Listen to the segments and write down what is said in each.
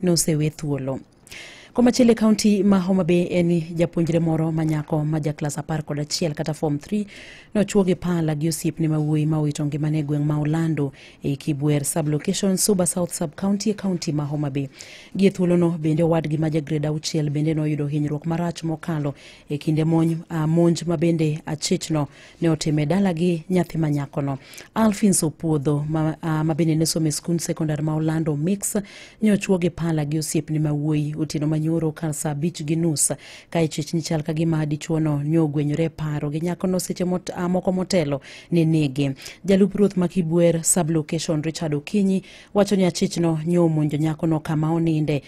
nosewe thuolo. Komachielo kaunti ma Homa Bay eni japuonjre moro manyako ma jaklas 11 kata form 3 nochuo gi pala gi osiepne mawuoyi ma owito ngimane e gweng' ma Orlando e Kibwer sublocation Suba South sub county county ma Homa Bay. Gie thuolono bende owadgi ma grade 6 bende noyudo hinyruok marach mokalo e kinde monj ma bende achichno ne otime dala gi nyathi manyakono. Alphins Opuodho ma bende ne somo e skund sekondar ma Orlando Mix ne ochuo gi pala gi osiepne mawuoyi otieno manyoro kar saa 5:30 ka ichichni chal ka gima dichuono ne ogwenyore paro gi nyakono seche moko motelo ne nege. Jalup ruoth ma Kibwer sublocation Richard Okinyi wacho ni achichno ne omonjo nyakono kama oninde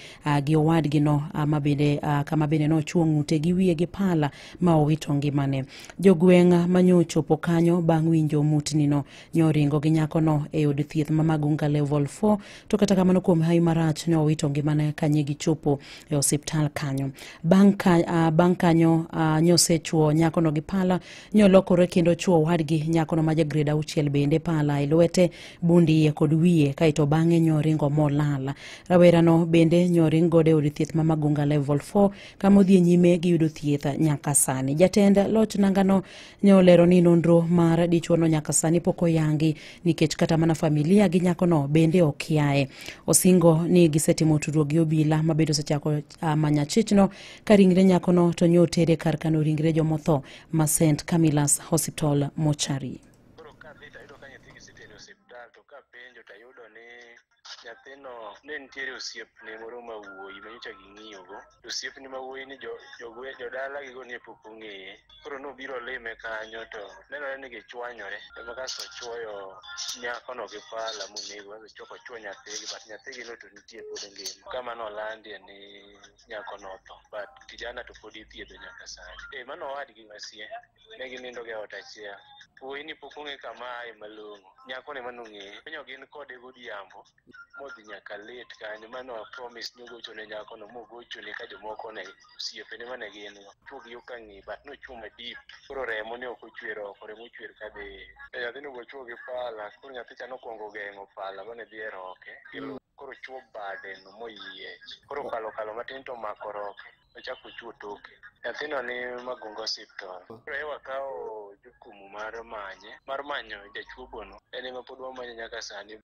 gi owadgi no kama bende nochuo ng'ute gi wiye gi pala ma owito ngimane. Jogweng' manyochopo kanyo bang' winjo mutni no nyoringo gi nyakono e od thieth ma Magunga level 4 to kata kamano kuom hawi marach ne owito ngimane kanye gichopo e osiptal kanyo. Bang' kanyo nyosechuo nyakono gi pala nyolokore kendo chuo wadgi nyakono ma grade 6 bende pala e lwete, bundi kod wiye kaito bang'e nyoringo molala. Rawerano bende nyoringo de od thieth ma Magunga level 4 kama odhi nyime gi yudo thieth nyaka sani. Jatend loch nangano ne olero ni nonro mar dichuono nyaka sani pok oyangi nikech kata mana familia gi nyakono bende okiaye. Osingo ni gisetimo tudruok gi obila ma bedo sechako manya chichno ka ringre nyakono to nyotere kar kano ringre jomotho ma St. Camillus Hospital Mochari. Nyathino ne nitiere osiepne moro ma wuoyi ma nyocha ging'iyogo. Osiepne ma wuoyi ni jodala gigo ne pok ong'eye. Koro nobiro lime kanyo to nenore ni gichwanyore. Ema kasto ochuoyo nyakono gi pala monego. Choko chuo nyathigi, but nyathigi no to nitie pod ngima. Kama nolandie ni nyakono otho, but kijana to pod ithiedho nyaka sani. Mano owadgi masie. Ne ginindo e ot achiel. Wuoyi ni pok ong'e kama aye malong'o. Nyako ne manong'eye. Penyo gin kode godhiambo. Modhi nyaka late kanyo mano promise ni ogocho ne nyakono mogocho ne ka jomoko ne osiepene mane gin go. Chuo gi okang'i but nochuo madip. Koro remo ne ok ochwer oko, remo ochwer ka be. Nyathino bochuo gi pala, koro nyathi cha nokuongo geng'o pala mane dhi e roke. Koro chuo bade no moyiech. Koro kalo matin to mako roke. Ochako chuo toke. Nyathino ni Magunga Hospital. Koro wakawo jukumu mar manyo jachuo bono. En ema pod wamanye nyaka sani.